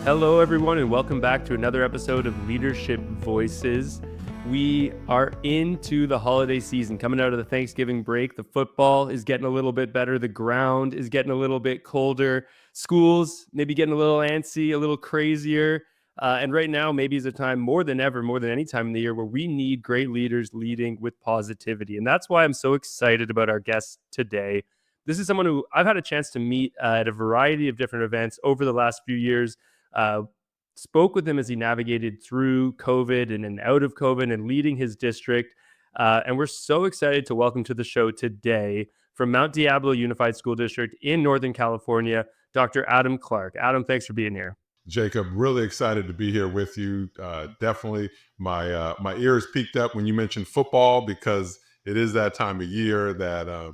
Hello, everyone, and welcome back to another episode of Leadership Voices. We are into the holiday season, coming out of the Thanksgiving break. The football is getting a little bit better. The ground is getting a little bit colder. Schools maybe getting a little antsy, a little crazier. And right now, maybe is a time more than ever, more than any time in the year, where we need great leaders leading with positivity. And that's why I'm so excited about our guest today. This is someone who I've had a chance to meet at a variety of different events over the last few years. uh, Spoke with him as he navigated through COVID and out of COVID and leading his district. And we're so excited to welcome to the show today from Mount Diablo Unified School District in Northern California, Dr. Adam Clark. Adam, thanks for being here. Jacob, really excited to be here with you. Definitely, my ears peaked up when you mentioned football because it is that time of year that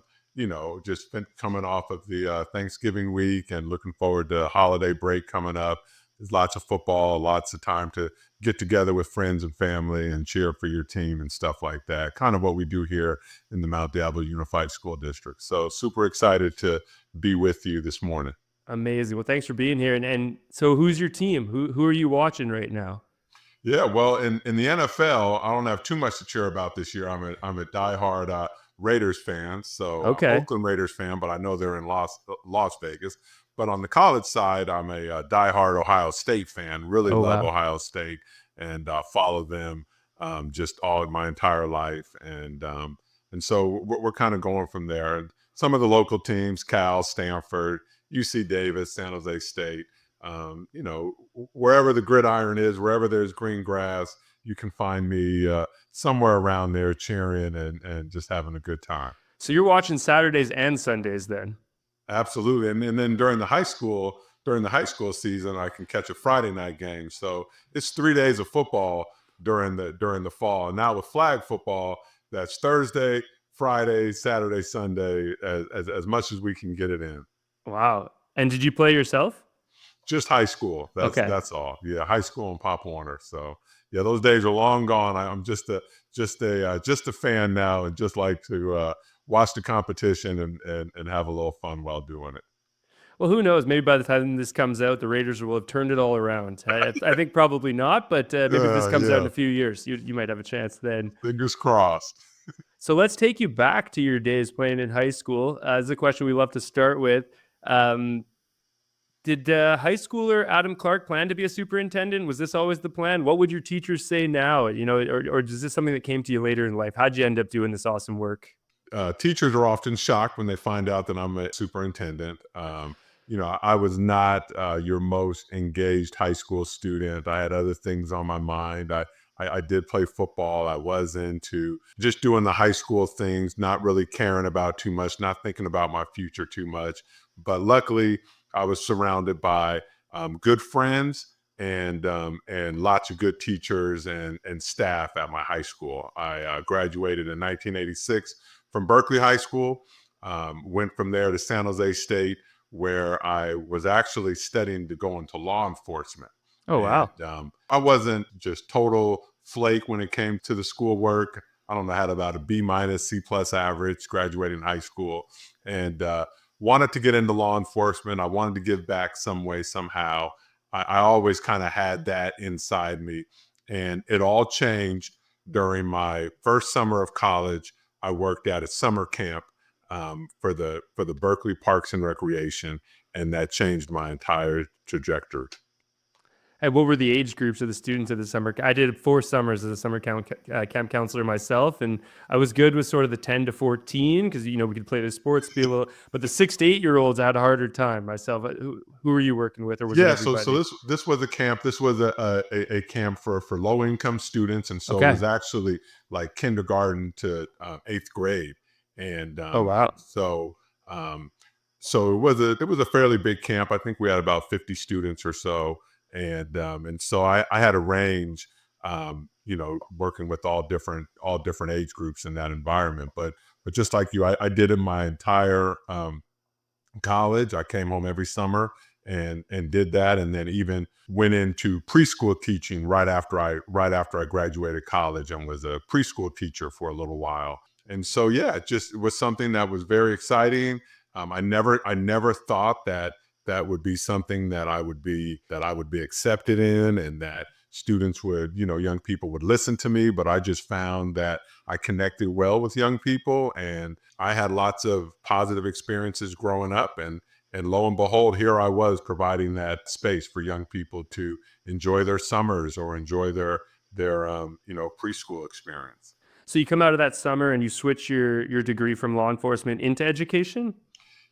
just been coming off of the Thanksgiving week and looking forward to holiday break coming up. There's lots of football, lots of time to get together with friends and family and cheer for your team and stuff like that. Kind of what we do here in the Mount Diablo Unified School District. So super excited to be with you this morning. Amazing. Well, thanks for being here. And so who's your team? Who are you watching right now? Yeah, well, in the NFL, I don't have too much to cheer about this year. I'm a diehard Raiders fan, so Okay. Oakland Raiders fan, but I know they're in Las Vegas. But on the college side, I'm a diehard Ohio State fan. Really Oh, love wow. Ohio State and follow them just all my entire life, and so we're kind of going from there. And some of the local teams: Cal, Stanford, UC Davis, San Jose State. Wherever the gridiron is, wherever there's green grass, you can find me somewhere around there cheering and just having a good time. So you're watching Saturdays and Sundays then? Absolutely. And then during the high school season, I can catch a Friday night game. So it's 3 days of football during the fall. And now with flag football, that's Thursday, Friday, Saturday, Sunday, as much as we can get it in. Wow. And did you play yourself? Just high school. That's Okay. that's all. Yeah, high school and Pop Warner. So yeah, those days are long gone. I'm just a fan now, and just like to watch the competition and have a little fun while doing it. Well, who knows? Maybe by the time this comes out, the Raiders will have turned it all around. I think probably not, but maybe if this comes out in Yeah, a few years, you might have a chance then. fingers crossed. So let's take you back to your days playing in high school. This is a question we love to start with. Um, did high schooler Adam Clark plan to be a superintendent? Was this always the plan? What would your teachers say now? Or is this something that came to you later in life? How'd you end up doing this awesome work? Teachers are often shocked when they find out that I'm a superintendent. I was not your most engaged high school student. I had other things on my mind. I did play football. I was into just doing the high school things, not really caring about too much, not thinking about my future too much. But luckily, I was surrounded by good friends and lots of good teachers and staff at my high school. I graduated in 1986 from Berkeley High School. Went from there to San Jose State, where I was actually studying to go into law enforcement. Oh, And wow. I wasn't just total flake when it came to the schoolwork. I don't know, I had about a B minus, C plus average graduating high school, and wanted to get into law enforcement. I wanted to give back some way, somehow. I always kind of had that inside me. And it all changed during my first summer of college. I worked at a summer camp for the Berkeley Parks and Recreation, and that changed my entire trajectory. And what were the age groups of the students of the summer? I did 4 summers as a camp counselor myself, and I was good with sort of the 10 to 14 because we could play the sports, be a little. But the 6 to 8 year olds, I had a harder time myself. Who were you working with, or was it Yeah, so everybody? this was a camp. This was a camp for low income students, and so it Okay. was actually like kindergarten to eighth grade, and Oh, wow. um, so it was a fairly big camp. I think we had about 50 students or so, and so I had a range, working with all different age groups in that environment. But just like you, I did in my entire college. I came home every summer and did that, and then even went into preschool teaching right after I graduated college, and was a preschool teacher for a little while. And so yeah, it was something that was very exciting. I never thought that that would be something that I would be accepted in, and that students would, young people would listen to me. But I just found that I connected well with young people, and I had lots of positive experiences growing up. And lo and behold, here I was providing that space for young people to enjoy their summers or enjoy their preschool experience. So you come out of that summer and you switch your degree from law enforcement into education?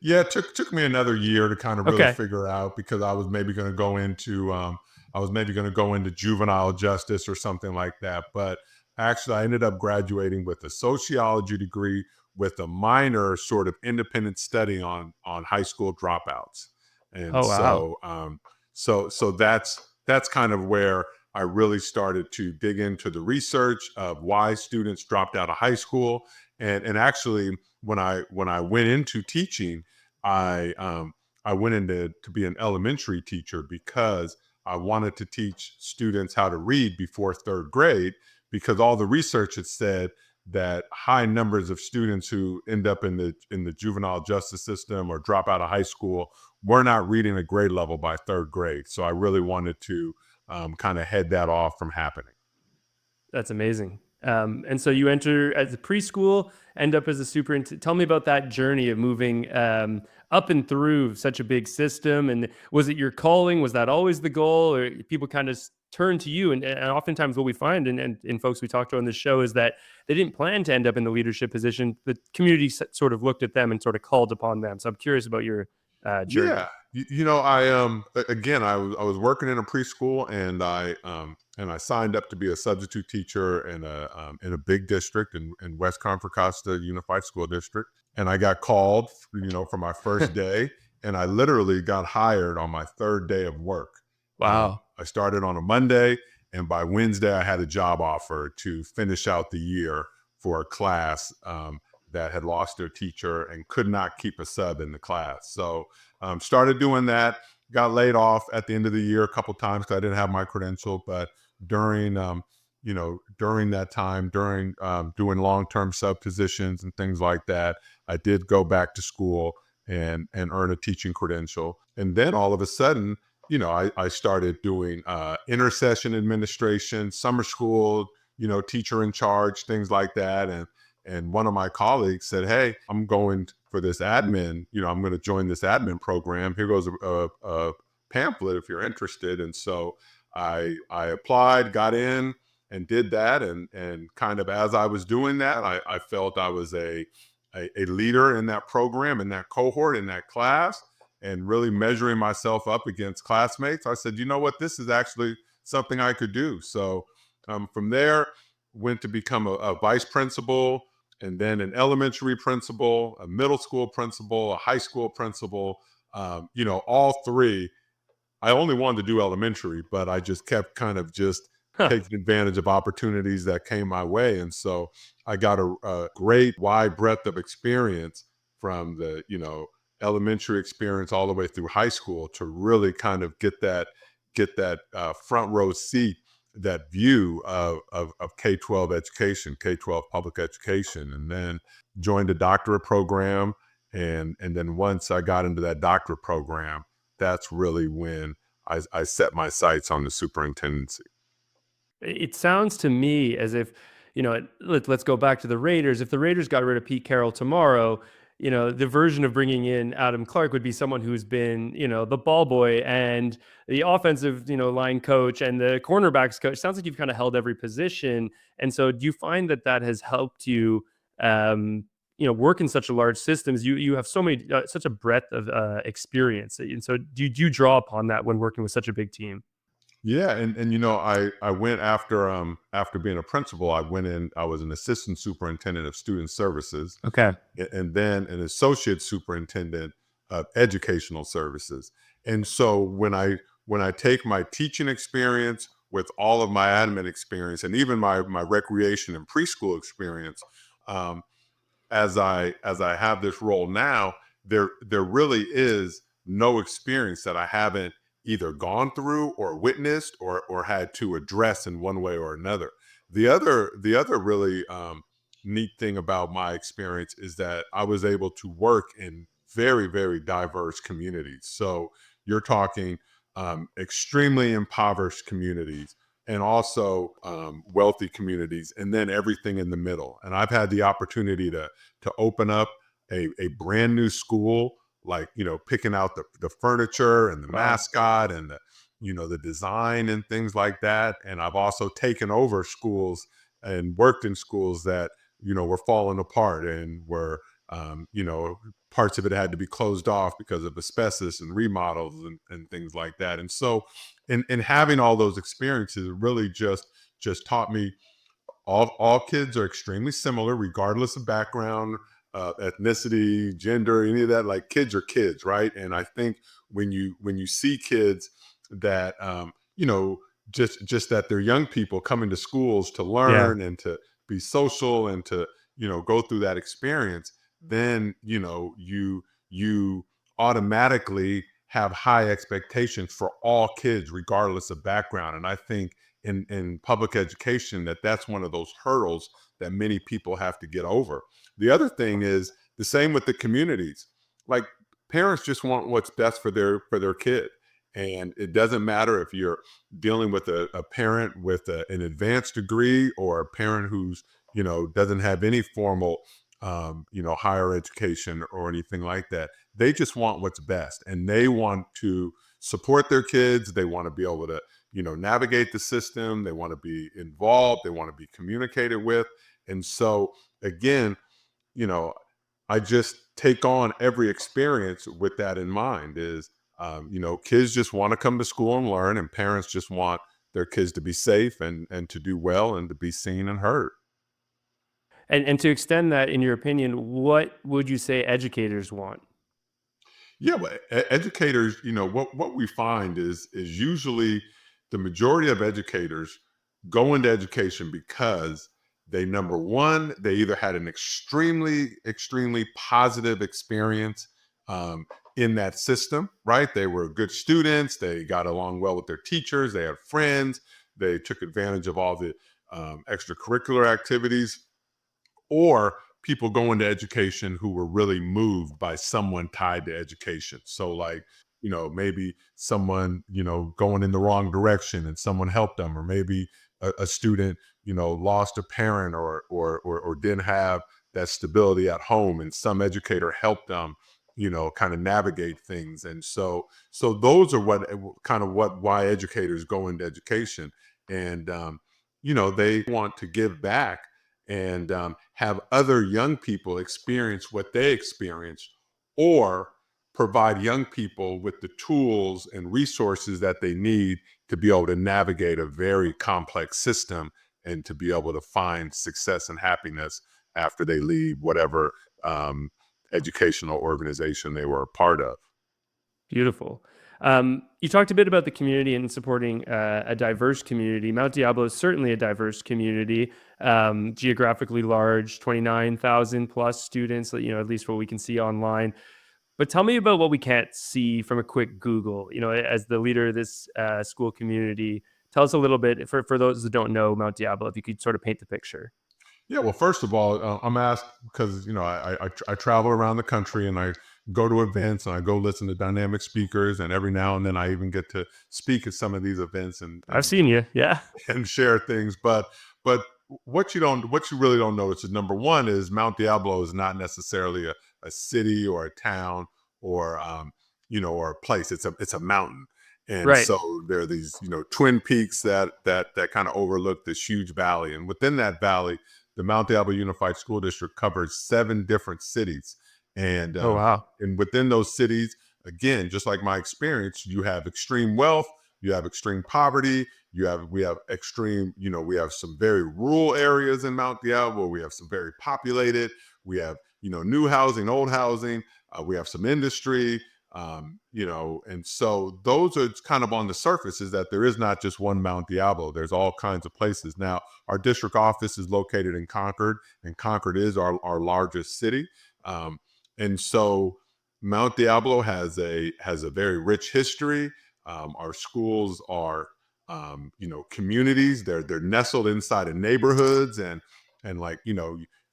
Yeah, it took me another year to kind of really Okay. figure out, because I was maybe going to go into juvenile justice or something like that. But actually, I ended up graduating with a sociology degree with a minor sort of independent study on high school dropouts. And Oh, wow. so that's kind of where I really started to dig into the research of why students dropped out of high school. And actually, when I went into teaching, I I went into to be an elementary teacher because I wanted to teach students how to read before third grade, because all the research had said that high numbers of students who end up in the juvenile justice system or drop out of high school were not reading a grade level by third grade. So I really wanted to kind of head that off from happening. That's amazing. And so you enter as a preschool, end up as a superintendent. Tell me about that journey of moving up and through such a big system. And was it your calling? Was that always the goal, or people kind of turn to you? And oftentimes, what we find and in folks we talk to on this show is that they didn't plan to end up in the leadership position. The community sort of looked at them and sort of called upon them. So I'm curious about your journey. Yeah, again, I was working in a preschool, and I signed up to be a substitute teacher in a big district in West Contra Costa Unified School District. And I got called, for my first day, and I literally got hired on my third day of work. Wow. I started on a Monday, and by Wednesday, I had a job offer to finish out the year for a class that had lost their teacher and could not keep a sub in the class. So started doing that. Got laid off at the end of the year a couple times because I didn't have my credential. But during during that time, during doing long-term sub positions and things like that, I did go back to school and earn a teaching credential. And then all of a sudden, I started doing intercession administration, summer school, teacher in charge, things like that. And one of my colleagues said, "Hey, I'm going for this admin. I'm going to join this admin program. Here goes a pamphlet if you're interested." And so I applied, got in, and did that. And kind of as I was doing that, I felt I was a leader in that program, in that cohort, in that class, and really measuring myself up against classmates. I said, you know what, this is actually something I could do. So from there, went to become a vice principal, and then an elementary principal, a middle school principal, a high school principal. All three. I only wanted to do elementary, but I just kept kind of just taking advantage of opportunities that came my way. And so I got a great wide breadth of experience from the, elementary experience all the way through high school to really kind of get that front row seat, that view of K-12 education, K-12 public education. And then joined a doctorate program. And then once I got into that doctorate program, that's really when I set my sights on the superintendency. It sounds to me as if, let's go back to the Raiders. If the Raiders got rid of Pete Carroll tomorrow, the version of bringing in Adam Clark would be someone who's been, the ball boy and the offensive, line coach and the cornerbacks coach. Sounds like you've kind of held every position. And so do you find that that has helped you, work in such a large systems? You have so many, such a breadth of experience. And so do you draw upon that when working with such a big team? Yeah, and I went after being a principal. I went in. I was an assistant superintendent of student services, Okay. and then an associate superintendent of educational services. And so when I take my teaching experience with all of my admin experience, and even my recreation and preschool experience, um, as I have this role now, there really is no experience that I haven't either gone through or witnessed or had to address in one way or another. The other really neat thing about my experience is that I was able to work in very, very diverse communities. So you're talking extremely impoverished communities and also wealthy communities, and then everything in the middle. And I've had the opportunity to open up a brand new school, like, picking out the furniture and the Wow. mascot and the design and things like that. And I've also taken over schools and worked in schools that were falling apart and were parts of it had to be closed off because of asbestos and remodels and things like that. And so in having all those experiences really just taught me all kids are extremely similar regardless of background, ethnicity, gender, any of that. Like, kids are kids, right? And I think when you see kids that just that they're young people coming to schools to Yeah. learn and to be social and to go through that experience, then you automatically have high expectations for all kids regardless of background. And I think in public education that's one of those hurdles that many people have to get over. The other thing is the same with the communities. Like, parents just want what's best for their kid, and it doesn't matter if you're dealing with a parent with an advanced degree or a parent who's doesn't have any formal higher education or anything like that. They just want what's best, and they want to support their kids. They want to be able to navigate the system. They want to be involved. They want to be communicated with. And so, again, you know, I just take on every experience with that in mind. Is kids just want to come to school and learn, and parents just want their kids to be safe and to do well and to be seen and heard. And to extend that, in your opinion, what would you say educators want? Yeah, but educators, what we find is usually the majority of educators go into education because they, number one, they either had an extremely positive experience um, in that system, right? They were good students, they got along well with their teachers, they had friends, they took advantage of all the extracurricular activities, or people go into education who were really moved by someone tied to education. So, like, maybe someone, going in the wrong direction and someone helped them, or maybe a student, lost a parent or didn't have that stability at home and some educator helped them, kind of navigate things. And so those are what kind of what why educators go into education. And they want to give back and have other young people experience what they experienced, or provide young people with the tools and resources that they need to be able to navigate a very complex system and to be able to find success and happiness after they leave whatever um, educational organization they were a part of. Beautiful. You talked a bit about the community and supporting a diverse community. Mount Diablo is certainly a diverse community, geographically large, 29,000 plus students, at least what we can see online. But tell me about what we can't see from a quick Google. As the leader of this school community, tell us a little bit for those that don't know Mount Diablo, if you could sort of paint the picture. Yeah, well, first of all, I'm asked because I travel around the country and I go to events and I go listen to dynamic speakers, and every now and then I even get to speak at some of these events and I've and seen you. Yeah. and share things. But what you really don't notice is, number one, is Mount Diablo is not necessarily a city or a town or or a place. It's a mountain. And Right. so there are these twin peaks that kind of overlook this huge valley, and within that valley, the Mount Diablo Unified School District covers 7 different cities. And Oh, wow. within those cities, again, just like my experience, you have extreme wealth, you have extreme poverty, we have extreme, we have some very rural areas in Mount Diablo, we have some very populated, we have new housing, old housing, we have some industry, and so those are kind of on the surface, is that there is not just one Mount Diablo. There's all kinds of places. Now, our district office is located in Concord, and Concord is our largest city. And so Mount Diablo has a very rich history. Our schools are communities. They're nestled inside of neighborhoods, and like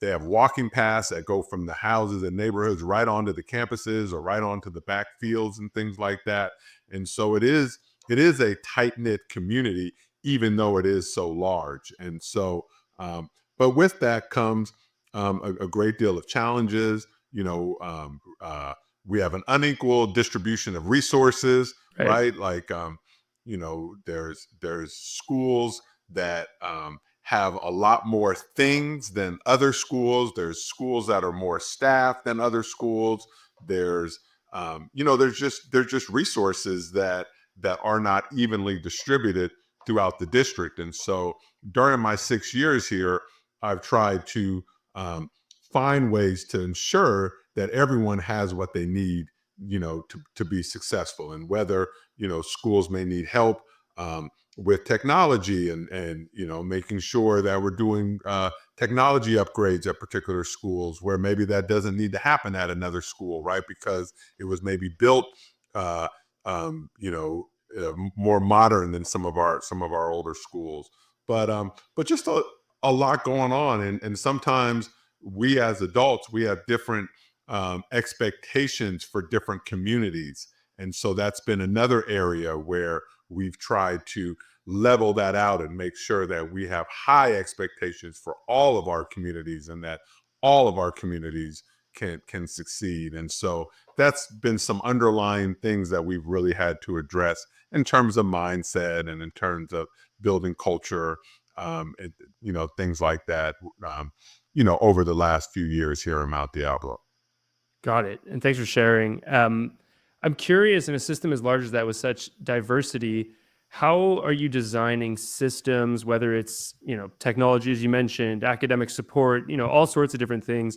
they have walking paths that go from the houses and neighborhoods right onto the campuses or right onto the back fields and things like that. And so it is a tight knit community, even though it is so large. And so, but with that comes a great deal of challenges. We have an unequal distribution of resources, Right. right? Like, there's schools that have a lot more things than other schools. There's schools that are more staffed than other schools. There's resources that are not evenly distributed throughout the district. And so during my 6 years here, I've tried to um, find ways to ensure that everyone has what they need, to be successful. And whether, schools may need help with technology, and making sure that we're doing technology upgrades at particular schools where maybe that doesn't need to happen at another school, right? Because it was maybe built uh, um, you know more modern than some of our older schools. But just a lot going on, and sometimes we as adults, we have different expectations for different communities. And so that's been another area where we've tried to level that out and make sure that we have high expectations for all of our communities, and that all of our communities can succeed. And so that's been some underlying things that we've really had to address in terms of mindset and in terms of building culture, things like that, over the last few years here in Mount Diablo. Got it. And thanks for sharing. I'm curious, in a system as large as that with such diversity, how are you designing systems, whether it's, technology, as you mentioned, academic support, all sorts of different things,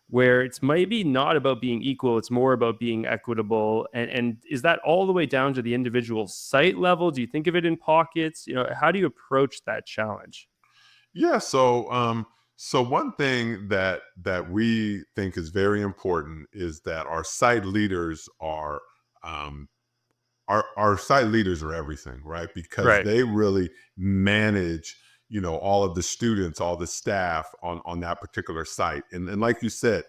where it's maybe not about being equal, it's more about being equitable. And is that all the way down to the individual site level? Do you think of it in pockets? How do you approach that challenge? Yeah. So one thing that we think is very important is that um, our site leaders are everything, right? Because Right. they really manage, all of the students, all the staff on that particular site. And like you said,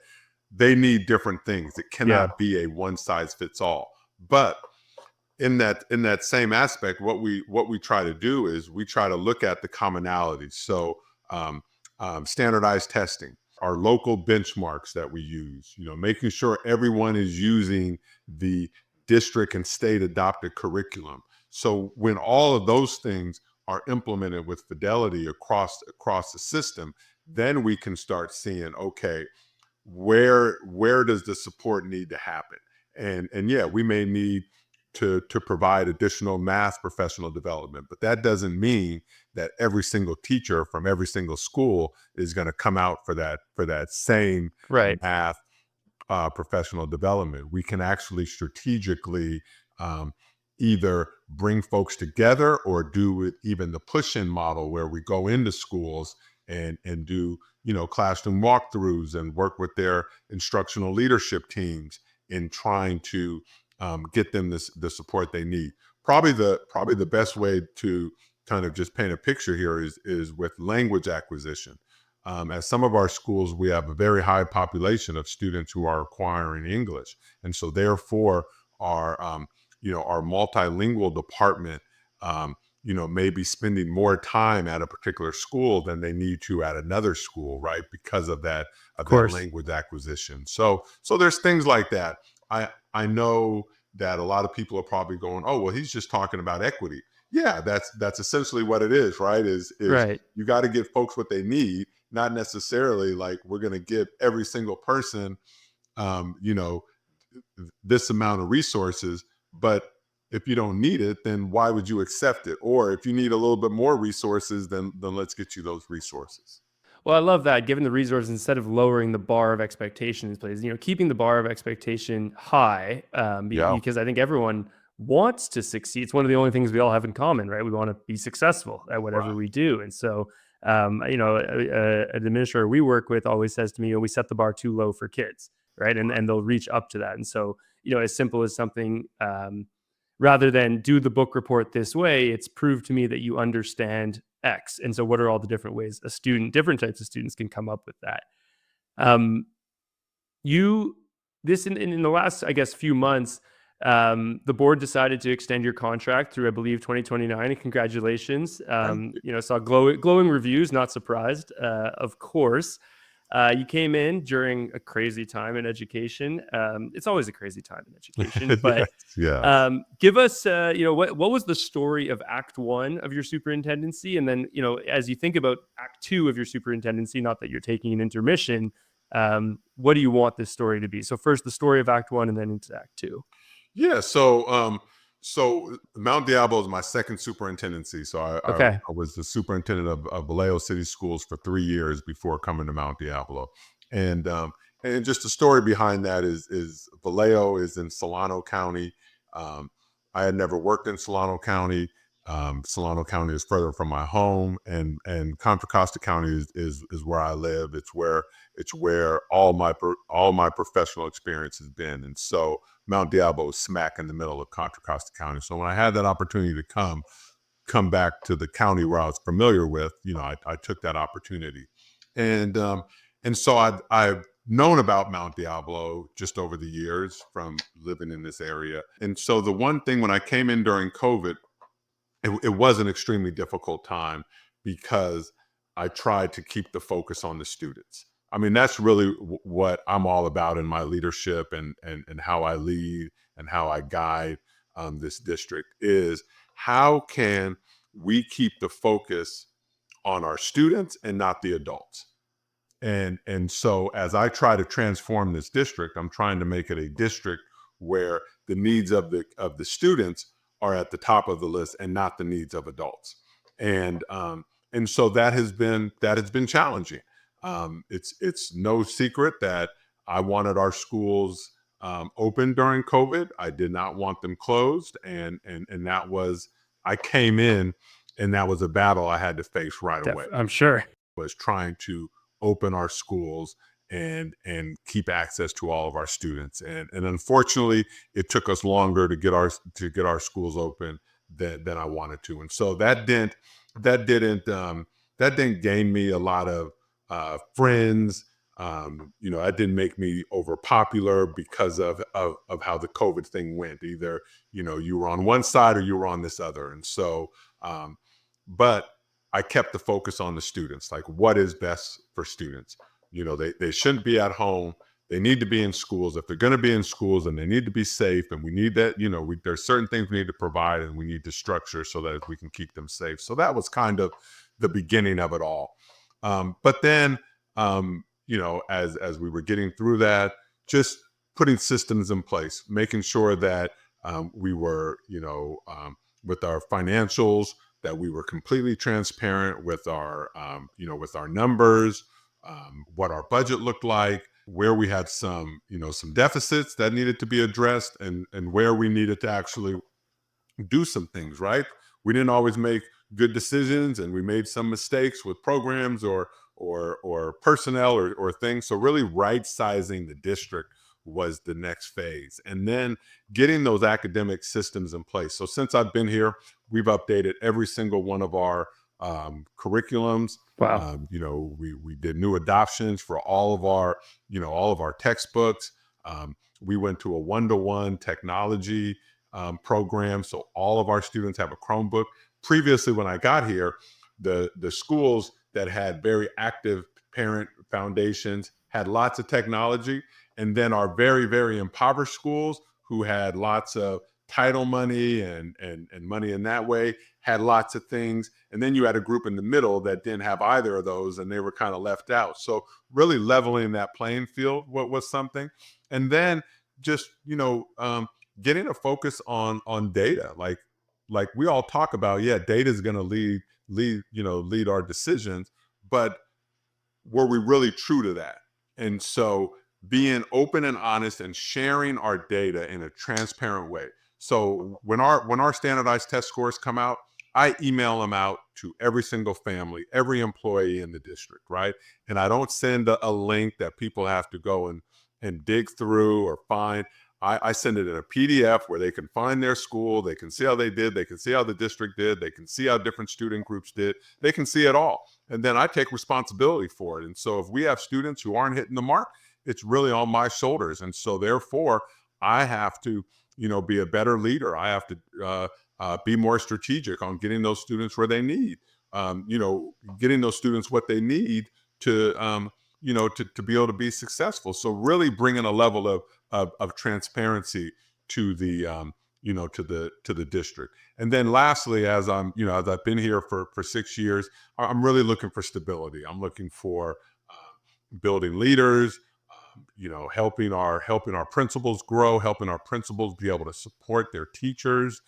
they need different things. It Yeah. cannot be a one size fits all. But in that same aspect, what we try to do is we try to look at the commonalities. So um, standardized testing, our local benchmarks that we use, making sure everyone is using the district and state adopted curriculum. So when all of those things are implemented with fidelity across the system, then we can start seeing, okay, where does the support need to happen? And yeah, we may need to provide additional math professional development, but that doesn't mean that every single teacher from every single school is going to come out for that same Right. math professional development. We can actually strategically um, either bring folks together or do it even the push-in model where we go into schools and do classroom walkthroughs and work with their instructional leadership teams in trying to get them the support they need. Probably the best way to kind of just paint a picture here is with language acquisition. At some of our schools, we have a very high population of students who are acquiring English, and so therefore, our multilingual department, may be spending more time at a particular school than they need to at another school, right? Because of that Of of that course. language acquisition. So there's things like that. I know that a lot of people are probably going, oh, well, he's just talking about equity. Yeah, that's essentially what it is, right? Is Right. you got to give folks what they need, not necessarily like we're going to give every single person, um, you know, this amount of resources. But if you don't need it, then why would you accept it? Or if you need a little bit more resources, then let's get you those resources. Well, I love that. Given the resources, instead of lowering the bar of expectations, please, keeping the bar of expectation high, Yeah, because I think everyone wants to succeed. It's one of the only things we all have in common, right? We want to be successful at whatever right. we do, and so, an administrator we work with always says to me, "We set the bar too low for kids, right?" And they'll reach up to that, and so, as simple as something. Rather than do the book report this way, it's prove to me that you understand X. And so, what are all the different ways different types of students can come up with that? Um, you, this in the last, I guess, few months, The board decided to extend your contract through, I believe, 2029. And congratulations. Thank you. Saw glowing reviews. Not surprised, of course. You came in during a crazy time in education. It's always a crazy time in education, Yes, but yes. give us, what was the story of Act One of your superintendency, and then as you think about Act Two of your superintendency, not that you're taking an intermission, what do you want this story to be? So first, the story of Act One, and then into Act Two. Yeah, so Mount Diablo is my second superintendency. So Okay. I was the superintendent of Vallejo City Schools for 3 years before coming to Mount Diablo. And and just the story behind that is Vallejo is in Solano County. Um, I had never worked in Solano County. Solano County is further from my home, and Contra Costa County is where I live. It's where all my professional experience has been, and so Mount Diablo is smack in the middle of Contra Costa County. So when I had that opportunity to come back to the county where I was familiar with, I took that opportunity, and so I've known about Mount Diablo just over the years from living in this area. And so the one thing when I came in during COVID, it was an extremely difficult time because I tried to keep the focus on the students. I mean, that's really what I'm all about in my leadership and how I lead and how I guide this district is how can we keep the focus on our students and not the adults? And so as I try to transform this district, I'm trying to make it a district where the needs of the students are at the top of the list and not the needs of adults. And so that has been challenging. It's no secret that I wanted our schools open during COVID. I did not want them closed, and that was I came in, and that was a battle I had to face right away. I'm sure. Was trying to open our schools and keep access to all of our students. And unfortunately, it took us longer to get our schools open than I wanted to. And so that didn't that didn't gain me a lot of friends. That didn't make me over popular because of how the COVID thing went. Either you were on one side or you were on this other. And so, but I kept the focus on the students, like what is best for students. They shouldn't be at home. They need to be in schools. If they're going to be in schools, and they need to be safe, and we need that, there's certain things we need to provide, and we need to structure so that we can keep them safe. So that was kind of the beginning of it all. But then, as we were getting through that, just putting systems in place, making sure that we were, with our financials, that we were completely transparent with our numbers, what our budget looked like, where we had some deficits that needed to be addressed, and where we needed to actually do some things right. We didn't always make good decisions, and we made some mistakes with programs or personnel or things. So really right sizing the district was the next phase, and then getting those academic systems in place. So since I've been here, we've updated every single one of our curriculums. Wow. We did new adoptions for all of our textbooks. We went to a one-to-one technology program, so all of our students have a Chromebook. Previously, when I got here, the schools that had very active parent foundations had lots of technology, and then our very, very impoverished schools who had lots of title money and money in that way had lots of things. And then you had a group in the middle that didn't have either of those, and they were kind of left out. So really leveling that playing field was something. And then just getting a focus on data, like we all talk about. Yeah, data is going to lead our decisions, but were we really true to that? And so being open and honest and sharing our data in a transparent way. So when our standardized test scores come out, I email them out to every single family, every employee in the district, right? And I don't send a link that people have to go and dig through or find. I send it in a PDF where they can find their school, they can see how they did, they can see how the district did, they can see how different student groups did, they can see it all. And then I take responsibility for it. And so if we have students who aren't hitting the mark, it's really on my shoulders. And so therefore, I have to be a better leader. I have to be more strategic on getting those students where they need, getting those students what they need to, to be able to be successful. So really bringing a level of transparency to the, to the district. And then lastly, as I've been here for 6 years, I'm really looking for stability. I'm looking for building leaders, helping our principals grow, helping our principals be able to support their teachers,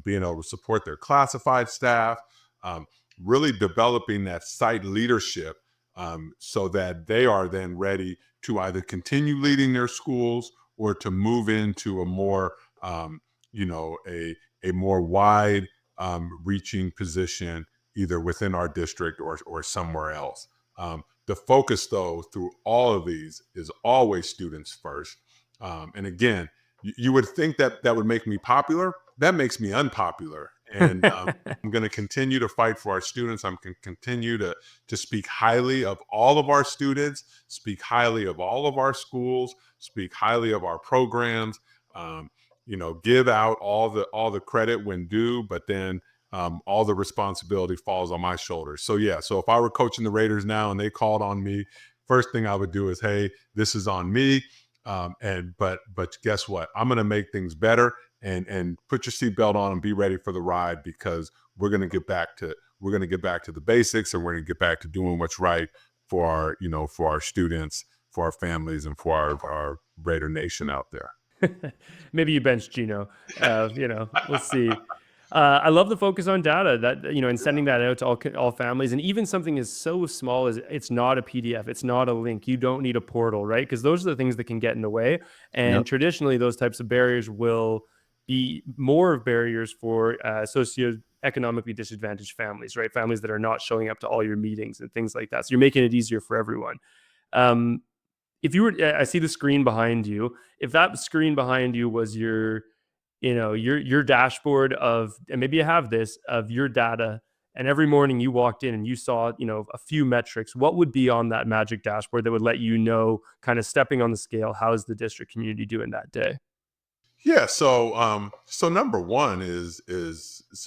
being able to support their classified staff, um, really developing that site leadership, so that they are then ready to either continue leading their schools or to move into a more, a more wide, reaching position either within our district or somewhere else. The focus, though, through all of these is always students first. And again, you would think that that would make me popular. That makes me unpopular. And I'm going to continue to fight for our students. I'm going to continue to speak highly of all of our students, speak highly of all of our schools, speak highly of our programs. Um, give out all the credit when due, but then all the responsibility falls on my shoulders. So yeah, so if I were coaching the Raiders now and they called on me, first thing I would do is, hey, this is on me. But guess what? I'm going to make things better, and put your seatbelt on and be ready for the ride, because we're going to get back to the basics, and we're going to get back to doing what's right for our students, for our families, and for our Raider Nation out there. Maybe you bench Gino. We'll see. I love the focus on data that, and sending that out to all families, and even something as so small as it's not a PDF, it's not a link. You don't need a portal, right? Because those are the things that can get in the way. Yep. And traditionally, those types of barriers will be more of barriers for socioeconomically disadvantaged families, right? Families that are not showing up to all your meetings and things like that. So you're making it easier for everyone. Um, if you were, I see the screen behind you. If that screen behind you was your dashboard of, and maybe you have this, of your data, and every morning you walked in and you saw a few metrics, what would be on that magic dashboard that would let you know, kind of stepping on the scale, how's the district community doing that day? Yeah, so number one is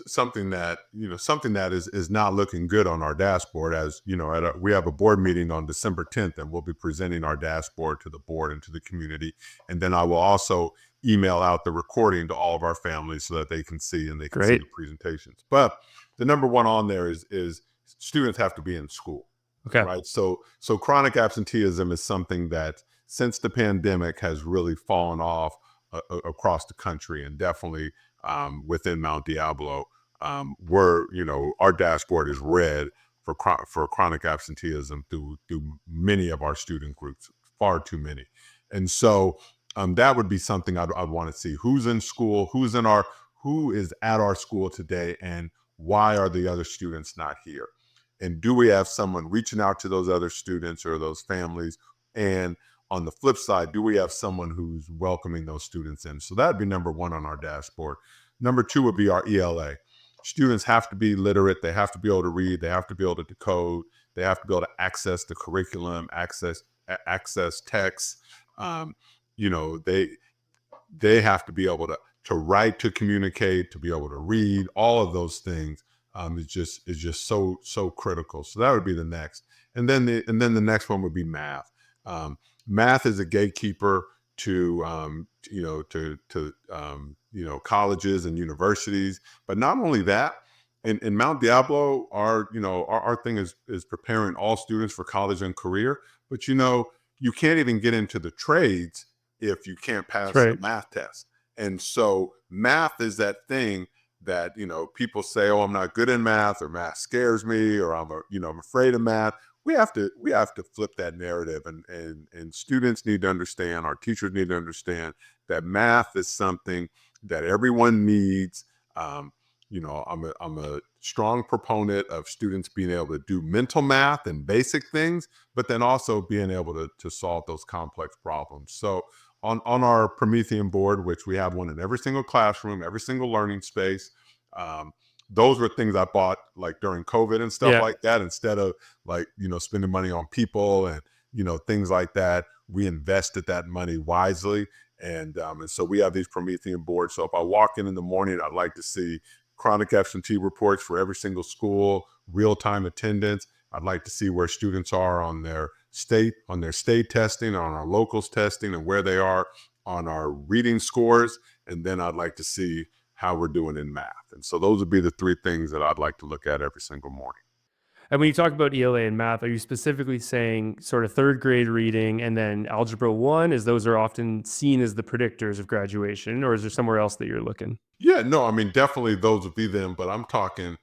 something that is not looking good on our dashboard. As you know, we have a board meeting on December 10th, and we'll be presenting our dashboard to the board and to the community. And then I will also email out the recording to all of our families so that they can see, and they can see Great. the presentations. But the number one on there is students have to be in school, Okay. right? So chronic absenteeism is something that since the pandemic has really fallen off across the country, and definitely within Mount Diablo, where our dashboard is red for chronic absenteeism through many of our student groups, far too many. And so that would be something I'd want to see: who's in school, who is at our school today, and why are the other students not here? And do we have someone reaching out to those other students or those families? And on the flip side, do we have someone who's welcoming those students in? So that'd be number one on our dashboard. Number two would be our ELA. Students have to be literate. They have to be able to read. They have to be able to decode. They have to be able to access the curriculum, access text. Um, you know, they have to be able to write, to communicate, to be able to read. All of those things is just so critical. So that would be the next. And then the next one would be math. Math is a gatekeeper to colleges and universities. But not only that, in Mount Diablo, our thing is preparing all students for college and career. But you can't even get into the trades if you can't That's pass the right. math test. And so math is that thing that people say, oh, I'm not good in math, or math scares me, or I'm afraid of math. We have to flip that narrative, and students need to understand, our teachers need to understand that math is something that everyone needs. I'm a strong proponent of students being able to do mental math and basic things, but then also being able to solve those complex problems. So on our Promethean board, which we have one in every single classroom, every single learning space, um, those were things I bought like during COVID and stuff Yeah. like that. Instead of spending money on people and things like that, we invested that money wisely. And so we have these Promethean boards. So if I walk in the morning, I'd like to see chronic absentee reports for every single school, real-time attendance. I'd like to see where students are on their state testing, on our locals testing, and where they are on our reading scores. And then I'd like to see how we're doing in math. And so those would be the three things that I'd like to look at every single morning. And when you talk about ELA and math, are you specifically saying sort of third grade reading and then Algebra I, as those are often seen as the predictors of graduation, or is there somewhere else that you're looking? Yeah, no, I mean, definitely those would be them, but I'm talking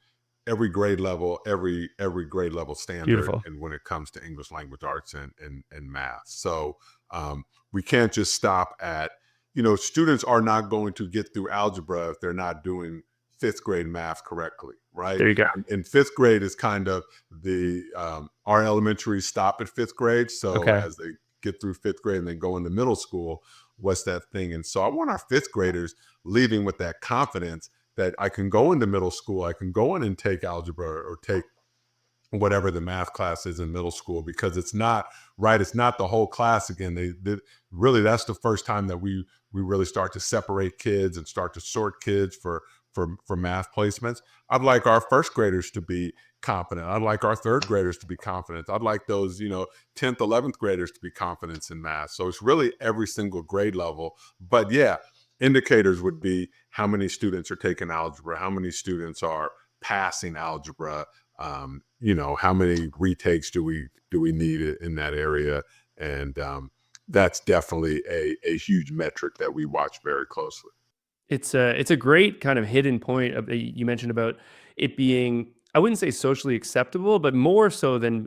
every grade level, every grade level standard, Beautiful. and when it comes to English language arts and math. So we can't just stop at, students are not going to get through algebra if they're not doing fifth grade math correctly, right? There you go. And fifth grade is kind of the our elementary stop at fifth grade. So Okay. as they get through fifth grade and then go into middle school, what's that thing? And so I want our fifth graders leaving with that confidence that I can go into middle school, I can go in and take algebra or take whatever the math class is in middle school, because it's not right. It's not the whole class again. They really, that's the first time that we really start to separate kids and start to sort kids for math placements. I'd like our first graders to be confident. I'd like our third graders to be confident. I'd like those 10th, 11th graders to be confident in math. So it's really every single grade level. But yeah, indicators would be how many students are taking algebra, how many students are passing algebra, how many retakes do we need in that area? And that's definitely a huge metric that we watch very closely. It's a great kind of hidden point of you mentioned about it being, I wouldn't say socially acceptable, but more so than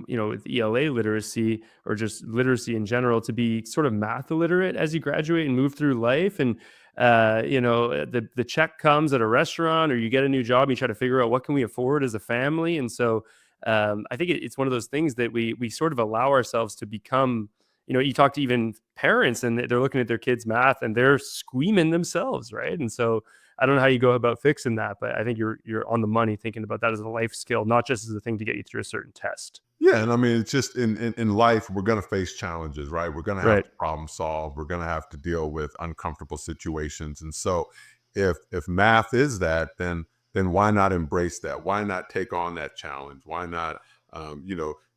with ELA literacy or just literacy in general, to be sort of math illiterate as you graduate and move through life. And the check comes at a restaurant or you get a new job and you try to figure out what can we afford as a family. And so I think it's one of those things that we sort of allow ourselves to become. You talk to even parents and they're looking at their kids' math and they're squeaming themselves, right? And so I don't know how you go about fixing that, but I think you're on the money thinking about that as a life skill, not just as a thing to get you through a certain test. Yeah, and I mean, it's just in life, we're going to face challenges, right? We're going to have Right. to problem solve. We're going to have to deal with uncomfortable situations, and so if math is that, then why not embrace that? Why not take on that challenge? Why not,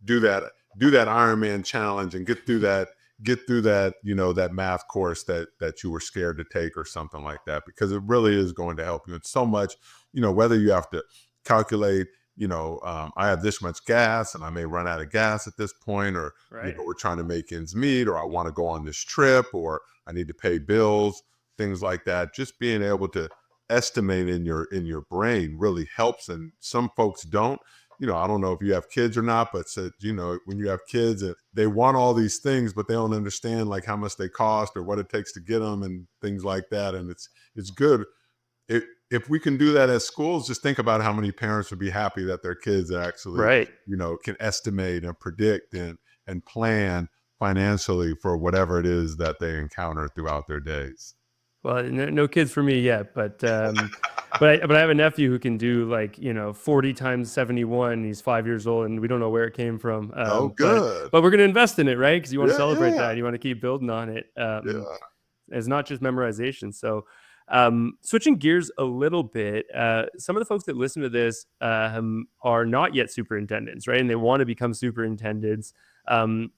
do that Ironman challenge and get through that that math course that you were scared to take or something like that, because it really is going to help you. It's so much, whether you have to calculate, I have this much gas and I may run out of gas at this point, or, Right. we're trying to make ends meet, or I want to go on this trip, or I need to pay bills, things like that. Just being able to estimate in your brain really helps. And some folks don't. I don't know if you have kids or not, but when you have kids and they want all these things, but they don't understand like how much they cost or what it takes to get them and things like that. And it's good if we can do that at schools. Just think about how many parents would be happy that their kids actually, Right. can estimate and predict and plan financially for whatever it is that they encounter throughout their days. Well, no kids for me yet, but I have a nephew who can do 40 times 71. He's 5 years old, and we don't know where it came from. Oh, But good. but we're gonna invest in it, right? Because you want to Yeah, celebrate yeah, that. You want to keep building on it. yeah. It's not just memorization. So, switching gears a little bit, some of the folks that listen to this are not yet superintendents, right? And they want to become superintendents.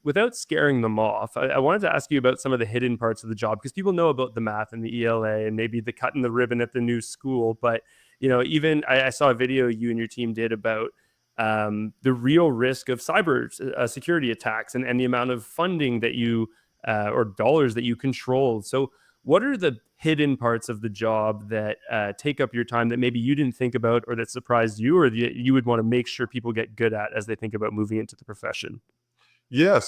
Without scaring them off, I wanted to ask you about some of the hidden parts of the job, because people know about the math and the ELA and maybe the cutting the ribbon at the new school. But even I saw a video you and your team did about the real risk of cyber security attacks and the amount of funding that you or dollars that you control. So, what are the hidden parts of the job that take up your time that maybe you didn't think about or that surprised you, or that you would want to make sure people get good at as they think about moving into the profession? Yeah,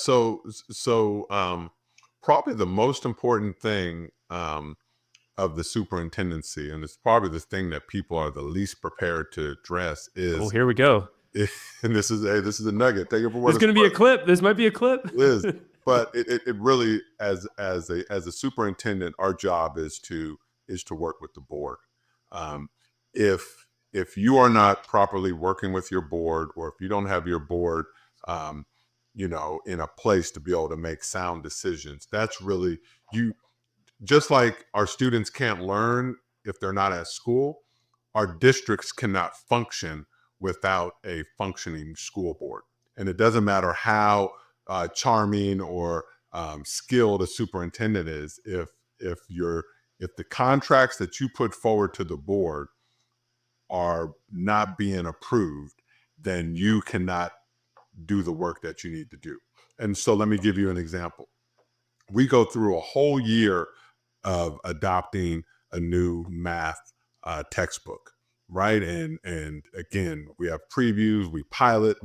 probably the most important thing of the superintendency, and it's probably the thing that people are the least prepared to address, Oh, is here we go. and this is a nugget. Take it for what There's it's going to be a worth. clip. This might be a clip. It is, but it really, as a superintendent, our job is to work with the board. Um, if you are not properly working with your board, or if you don't have your board, um, in a place to be able to make sound decisions, that's really you. just like our students can't learn if they're not at school, our districts cannot function without a functioning school board. And it doesn't matter how charming or skilled a superintendent is, if you're if the contracts that you put forward to the board are not being approved, then you cannot do the work that you need to do. And so let me give you an example. We go through a whole year of adopting a new math textbook, right? And again, we have previews, we pilot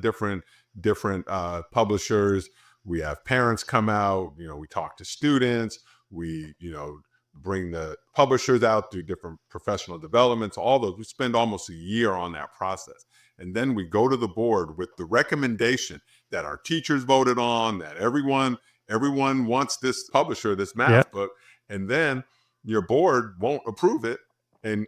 different publishers. We have parents come out, we talk to students, we bring the publishers out, do different professional developments, all those. We spend almost a year on that process. And then we go to the board with the recommendation that our teachers voted on, that everyone wants this publisher, this Yeah. math book, and then your board won't approve it and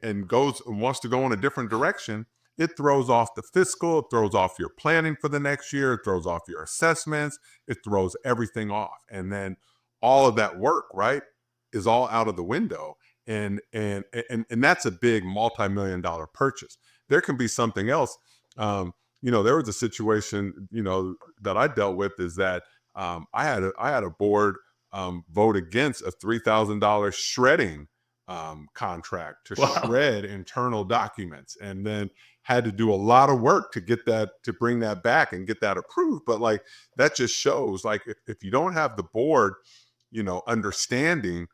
wants to go in a different direction. It throws off the fiscal, it throws off your planning for the next year, it throws off your assessments, it throws everything off. And then all of that work, right, is all out of the window. And that's a big multi-million dollar purchase. There can be something else. There was a situation, that I dealt with, is that I had a board vote against a $3,000 shredding contract to Wow. shred internal documents, and then had to do a lot of work to bring that back and get that approved. But like, that just shows, like, if you don't have the board, understanding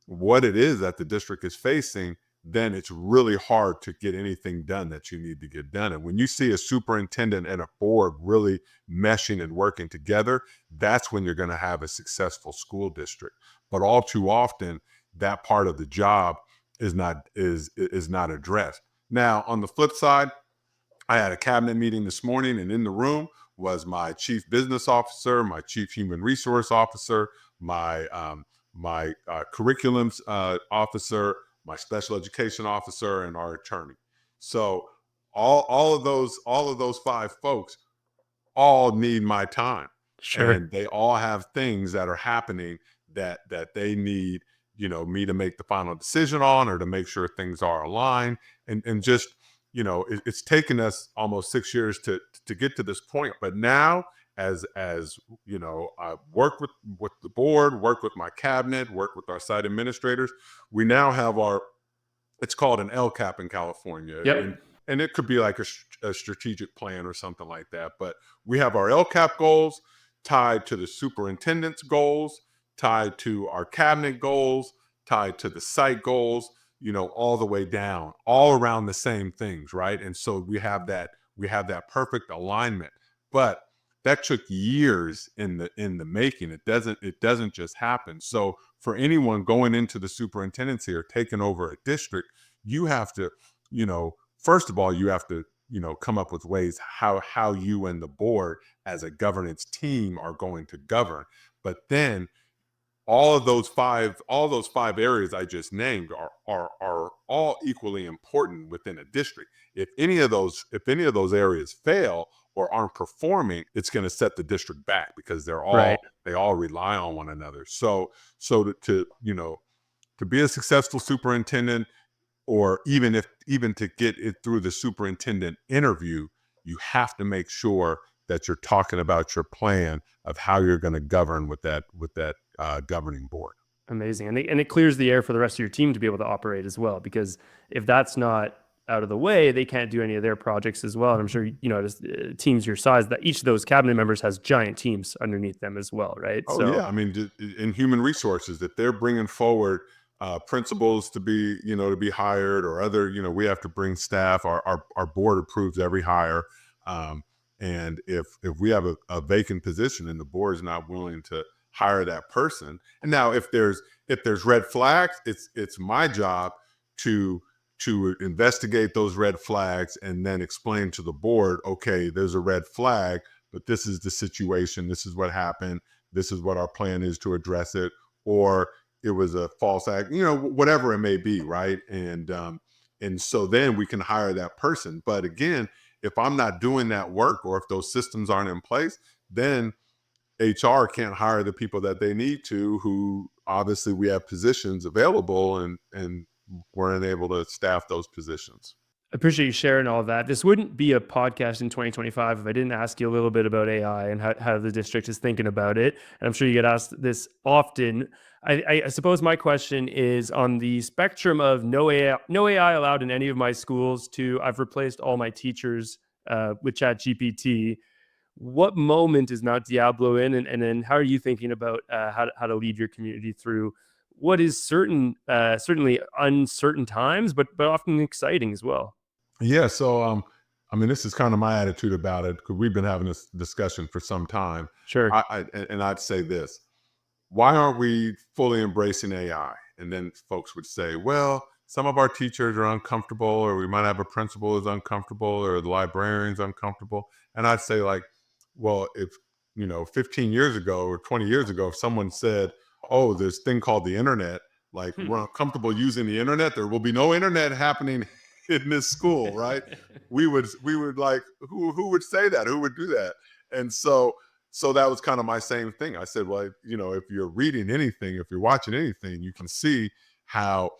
what it is that the district is facing, then it's really hard to get anything done that you need to get done. And when you see a superintendent and a board really meshing and working together, that's when you're going to have a successful school district. But all too often, that part of the job is not addressed. Now, on the flip side, I had a cabinet meeting this morning, and in the room was my chief business officer, my chief human resource officer, my curriculums officer, my special education officer, and our attorney. So all of those five folks all need my time, Sure. and they all have things that are happening that they need, me to make the final decision on, or to make sure things are aligned. And just, it's taken us almost 6 years to get to this point. But now, as I work with the board, work with my cabinet, work with our site administrators, we now have it's called an LCAP in California. and Yep. and it could be like a strategic plan or something like that. But we have our LCAP goals tied to the superintendent's goals, tied to our cabinet goals, tied to the site goals, all the way down, all around the same things, right? And so we have that perfect alignment. But that took years in the making. It doesn't just happen. So for anyone going into the superintendency or taking over a district, you have to, first of all, you have to, come up with ways how you and the board as a governance team are going to govern. But then all those five areas I just named are all equally important within a district. If any of those areas fail or aren't performing, it's going to set the district back, because Right. they all rely on one another. So to be a successful superintendent, or even to get it through the superintendent interview, you have to make sure that you're talking about your plan of how you're going to govern with that governing board. Amazing. And it clears the air for the rest of your team to be able to operate as well, because if that's not out of the way, they can't do any of their projects as well. And I'm sure, as teams your size, that each of those cabinet members has giant teams underneath them as well, right? Oh So yeah, I mean, in human resources, that they're bringing forward principals to be hired, or other, we have to bring staff. Our board approves every hire, um, and if we have a vacant position and the board is not willing to hire that person, and now if there's red flags, it's my job to investigate those red flags and then explain to the board, okay, there's a red flag, but this is the situation, this is what happened, this is what our plan is to address it, or it was a false act, whatever it may be, right? And so then we can hire that person. But again, if I'm not doing that work, or if those systems aren't in place, then HR can't hire the people that they need to, who obviously we have positions available, and weren't able to staff those positions. I appreciate you sharing all that. This wouldn't be a podcast in 2025 if I didn't ask you a little bit about AI and how the district is thinking about it. And I'm sure you get asked this often. I suppose my question is on the spectrum of no AI allowed in any of my schools to I've replaced all my teachers with Chat GPT. What moment is Mount Diablo in, and then how are you thinking about how to lead your community through what is certainly uncertain times, but often exciting as well? Yeah, so I mean, this is kind of my attitude about it, because we've been having this discussion for some time. Sure. And I'd say this: why aren't we fully embracing AI? And then folks would say, well, some of our teachers are uncomfortable, or we might have a principal who's uncomfortable, or the librarian's uncomfortable. And I'd say, like, well, if 15 years ago or 20 years ago, if someone said, oh, this thing called the internet, like, Hmm. we're uncomfortable using the internet, there will be no internet happening in this school, right? We would like, who would say that? Who would do that? And so that was kind of my same thing. I said, well, if you're reading anything, if you're watching anything, you can see how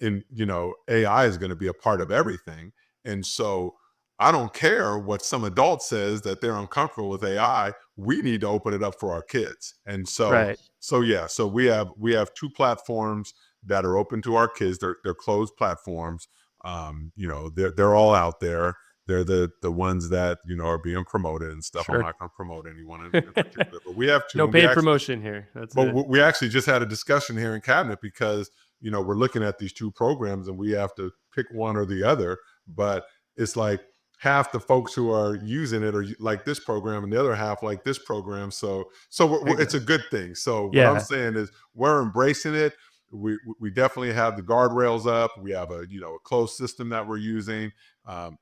AI is going to be a part of everything. And so I don't care what some adult says that they're uncomfortable with AI. We need to open it up for our kids. And Right. so we have two platforms that are open to our kids. They're closed platforms. They're all out there. They're the ones that are being promoted and stuff. I'm Sure. not going to promote anyone in particular, but we have two, No and we paid actually promotion here. That's but it. we actually just had a discussion here in cabinet, because we're looking at these two programs and we have to pick one or the other. But it's like half the folks who are using it are like this program, and the other half like this program. So There you it's a go. good thing. So what I'm Yeah. saying is, we're embracing it. We definitely have the guardrails up. We have a closed system that we're using. Um,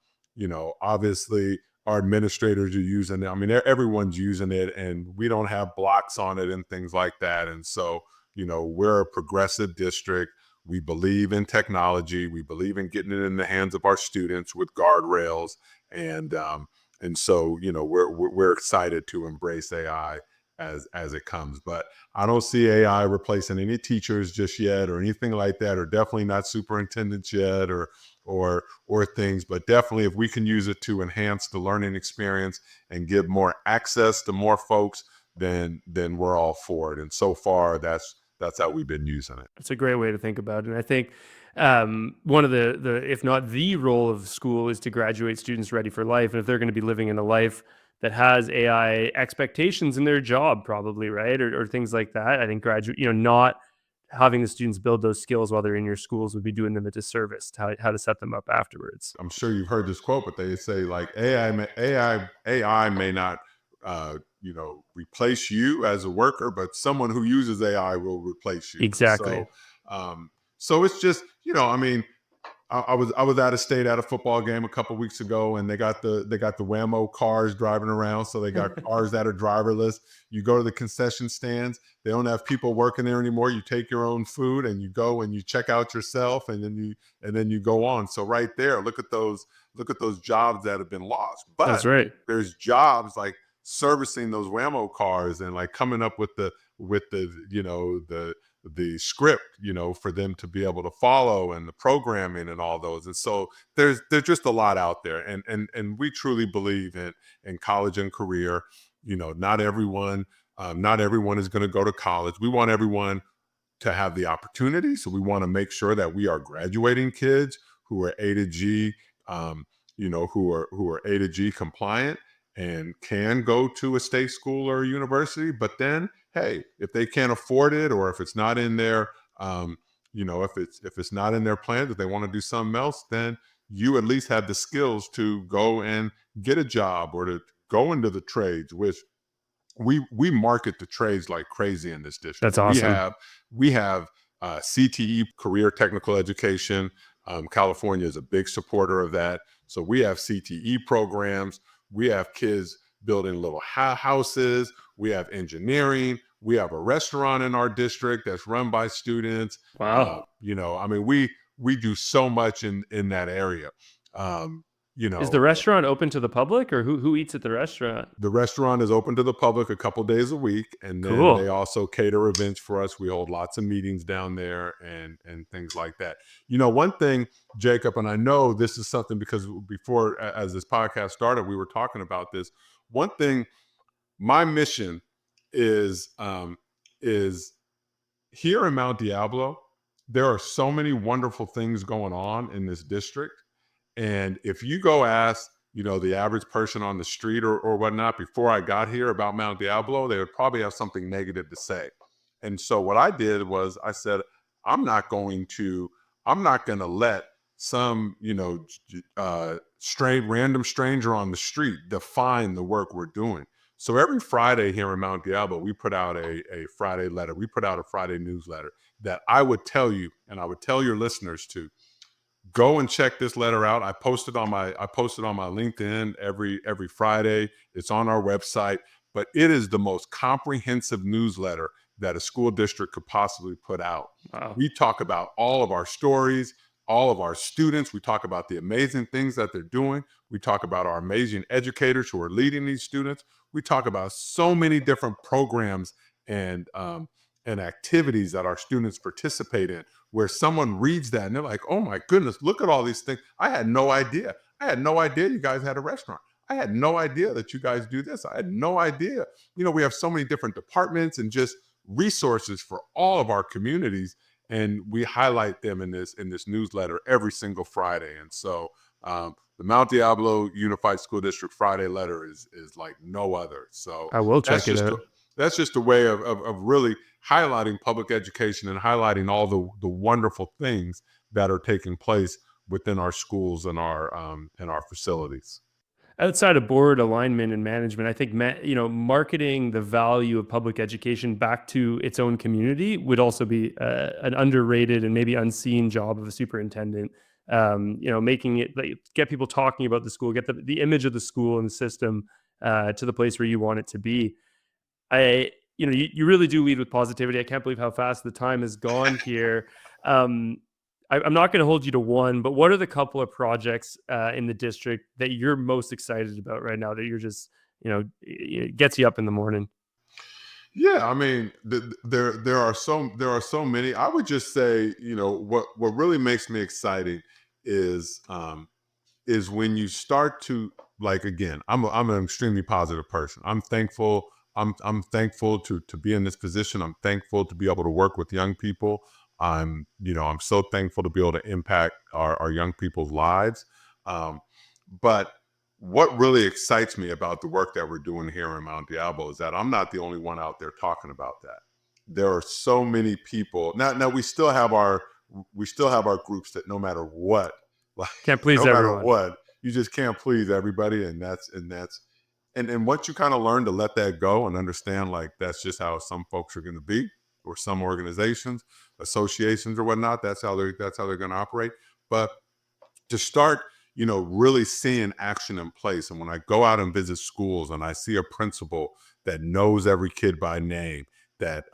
Obviously our administrators are using it. I mean, everyone's using it, and we don't have blocks on it and things like that. And so, we're a progressive district. We believe in technology. We believe in getting it in the hands of our students with guardrails. And so, we're excited to embrace AI as it comes. But I don't see AI replacing any teachers just yet, or anything like that, or definitely not superintendents yet, or things. But definitely, if we can use it to enhance the learning experience and give more access to more folks, then we're all for it. And so far, that's how we've been using it. That's a great way to think about it. And I think one of the if not the role of school is to graduate students ready for life. And if they're going to be living in a life that has AI expectations in their job, probably right, or things like that, I think not having the students build those skills while they're in your schools would be doing them a disservice. To how to set them up afterwards. I'm sure you've heard this quote, but they say, like, AI may not replace you as a worker, but someone who uses AI will replace you. And Exactly. so it's just, I mean, I was out of state at a football game a couple weeks ago, and they got the Whammo cars driving around. So they got cars that are driverless. You go to the concession stands; they don't have people working there anymore. You take your own food and you go and you check out yourself, and then you go on. So right there, look at those jobs that have been lost. That's But right. there's jobs like servicing those Whammo cars, and like coming up with the script, for them to be able to follow, and the programming and all those. And so there's just a lot out there. And we truly believe in college and career. Not everyone is going to go to college. We want everyone to have the opportunity. So we want to make sure that we are graduating kids who are A to G, who are A to G compliant, and can go to a state school or a university. But then, hey, if they can't afford it, or if it's not in their, if it's not in their plan that they want to do something else, then you at least have the skills to go and get a job, or to go into the trades, which we market the trades like crazy in this district. That's We awesome. have we have CTE, career technical education. California is a big supporter of that. So we have CTE programs. We have kids building little houses. We have engineering. We have a restaurant in our district that's run by students. Wow. I mean, we do so much in that area. Um, you Is know, the restaurant open to the public, or who eats at the restaurant? the restaurant is open to the public a couple days a week, and then they Cool. also cater events for us. We hold lots of meetings down there and things like that. You know, one thing, Jacob, and I know this is something because before, as this podcast started, we were talking about this. One thing, my mission is here in Mount Diablo. There are so many wonderful things going on in this district, and if you go ask, the average person on the street or whatnot before I got here about Mount Diablo, they would probably have something negative to say. And so what I did was I said, I'm not going to, I'm not going to let some, random stranger on the street define the work we're doing. So every Friday here in Mount Diablo, we put out a Friday letter. We put out a Friday newsletter that I would tell you, and I would tell your listeners to go and check this letter out. I posted on my LinkedIn every Friday. It's on our website, but it is the most comprehensive newsletter that a school district could possibly put out. Wow. We talk about all of our stories, all of our students. We talk about the amazing things that they're doing. We talk about our amazing educators who are leading these students. We talk about so many different programs and activities that our students participate in, where someone reads that and they're like, oh my goodness, look at all these things. I had no idea. I had no idea you guys had a restaurant. I had no idea that you guys do this. I had no idea. We have so many different departments and just resources for all of our communities, and we highlight them in this newsletter every single Friday. And so the Mount Diablo Unified School District Friday letter is like no other. So I will that's check it just out. that's just a way of really highlighting public education and highlighting all the wonderful things that are taking place within our schools and our facilities. Outside of board alignment and management, I think marketing the value of public education back to its own community would also be an underrated and maybe unseen job of a superintendent. Making it like, get people talking about the school, get the image of the school and the system to the place where you want it to be. You really do lead with positivity. I can't believe how fast the time has gone here. Um, I'm not going to hold you to one, but what are the couple of projects in the district that you're most excited about right now that you're just, it gets you up in the morning? Yeah, I mean, there are so many. I would just say, what really makes me exciting is is when you start to, like, again, I'm an extremely positive person. I'm thankful. I'm thankful to be in this position. I'm thankful to be able to work with young people. I'm so thankful to be able to impact our young people's lives. Um, but what really excites me about the work that we're doing here in Mount Diablo is that I'm not the only one out there talking about that. There are so many people now. Now we still have our groups that no matter what, like, Can't please no matter everyone. what, you just can't please everybody, and once you kind of learn to let that go and understand, like, that's just how some folks are going to be, or some organizations, associations, or whatnot. That's how they're going to operate. But to start, really seeing action in place. And when I go out and visit schools and I see a principal that knows every kid by name, that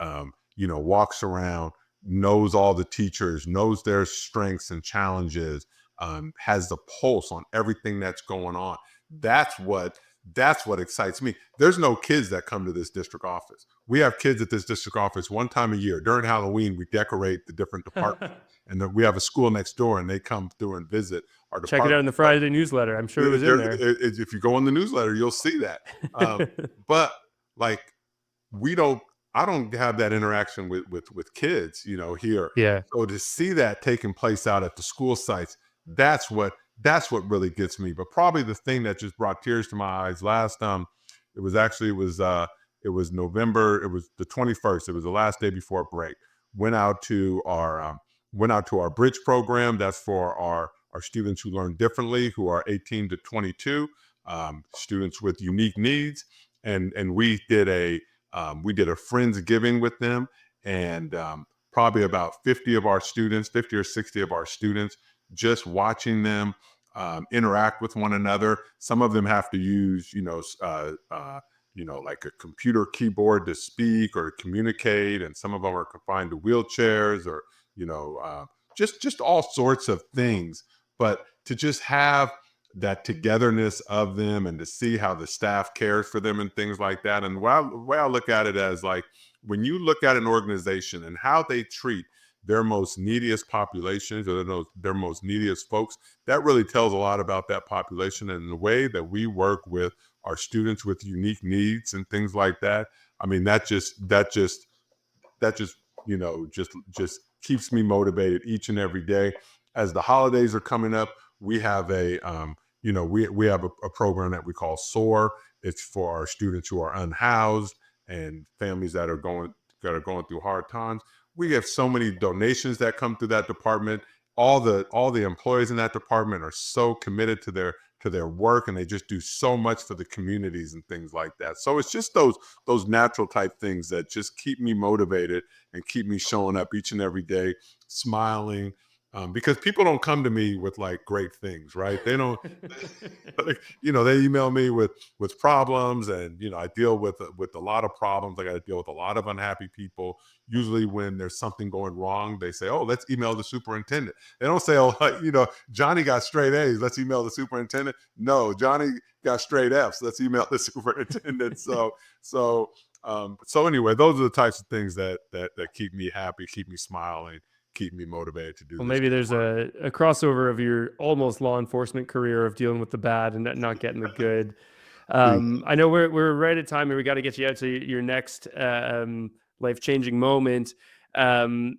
walks around, knows all the teachers, knows their strengths and challenges, has the pulse on everything that's going on. That's what excites me. There's no kids that come to this district office. We have kids at this district office one time a year. During Halloween, we decorate the different departments. And then we have a school next door, and they come through and visit our Check it out in department. the But Friday newsletter. I'm sure it was in there. if you go in the newsletter, you'll see that. But, like, we don't I don't have that interaction with kids, here. Yeah. So to see that taking place out at the school sites, that's what really gets me. But probably the thing that just brought tears to my eyes last it was November, it was the 21st. It was the last day before break. Went out to our bridge program. That's for our students who learn differently, who are 18 to 22, students with unique needs. And we did a Friendsgiving with them, and probably about 50 or 60 of our students, just watching them interact with one another. Some of them have to use, like a computer keyboard to speak or communicate, and some of them are confined to wheelchairs, or just all sorts of things. But to just have that togetherness of them, and to see how the staff cares for them and things like that. And the way I look at it as, like, when you look at an organization and how they treat their most neediest populations, or their most neediest folks, that really tells a lot about that population. And the way that we work with our students with unique needs and things like that, I mean, that just just keeps me motivated each and every day. As the holidays are coming up, we have we have a program that we call SOAR. It's for our students who are unhoused and families that are going through hard times. We have so many donations that come through that department. All the employees in that department are so committed to their work, and they just do so much for the communities and things like that. So it's just those natural type things that just keep me motivated and keep me showing up each and every day, smiling. Because people don't come to me with like great things, right? They don't, they email me with problems, and I deal with a lot of problems. I got to deal with a lot of unhappy people. Usually, when there's something going wrong, they say, "Oh, let's email the superintendent." They don't say, "Oh, Johnny got straight A's. Let's email the superintendent." No, Johnny got straight F's. Let's email the superintendent. So anyway, those are the types of things that keep me happy, keep me smiling, keep me motivated to do Well, this maybe good there's work. a crossover of your almost law enforcement career of dealing with the bad and not getting the good. See, I know we're right at time, and we got to get you out to your next life changing moment. Um,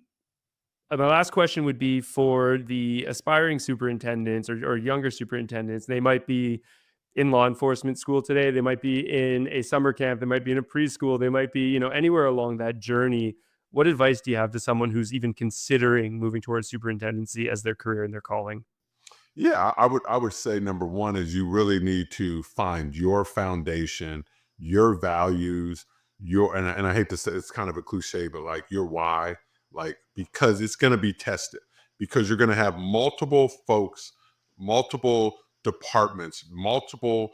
my last question would be for the aspiring superintendents or younger superintendents. They might be in law enforcement school today. They might be in a summer camp. They might be in a preschool. They might be, anywhere along that journey. What advice do you have to someone who's even considering moving towards superintendency as their career and their calling? yeah, I would say number one is you really need to find your foundation, your values, and I hate to say it's kind of a cliche, but like your why, like, because it's going to be tested, because you're going to have multiple folks, multiple departments, multiple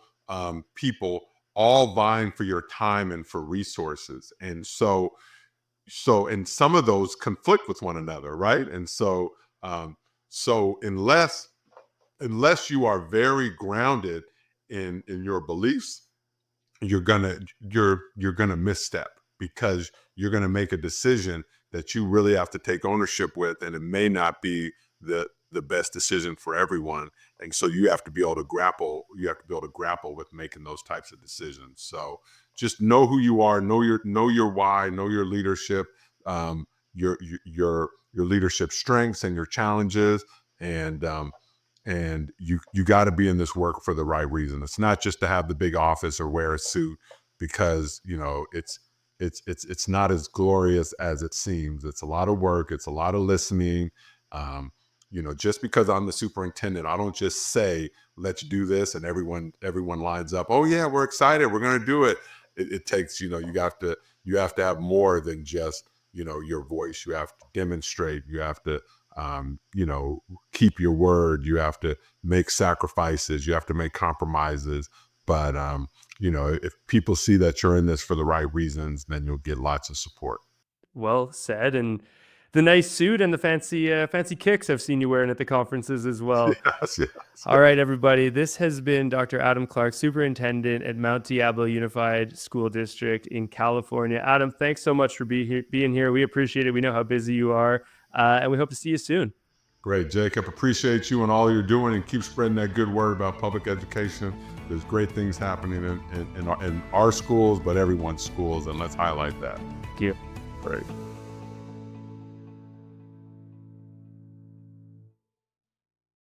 people all vying for your time and for resources. And and some of those conflict with one another, right? And so unless you are very grounded in your beliefs, you're gonna misstep, because you're gonna make a decision that you really have to take ownership with, and it may not be the best decision for everyone. And so you have to be able to grapple with making those types of decisions. So just know who you are, know your why, know your leadership, um, your leadership strengths and your challenges. And um, and you got to be in this work for the right reason. It's not just to have the big office or wear a suit, because it's not as glorious as it seems. It's a lot of work. It's a lot of listening. Um, just because I'm the superintendent, I don't just say let's do this and everyone lines up. Oh yeah, we're excited. We're going to do it. It takes you have to have more than just your voice. You have to demonstrate. You have to keep your word. You have to make sacrifices. You have to make compromises. But if people see that you're in this for the right reasons, then you'll get lots of support. Well said. And the nice suit and the fancy kicks I've seen you wearing at the conferences as well. Yes, yes. All right, everybody. This has been Dr. Adam Clark, Superintendent at Mount Diablo Unified School District in California. Adam, thanks so much for being here. We appreciate it. We know how busy you are, and we hope to see you soon. Great, Jacob. Appreciate you and all you're doing, and keep spreading that good word about public education. There's great things happening in our schools, but everyone's schools, and let's highlight that. Thank you. Great.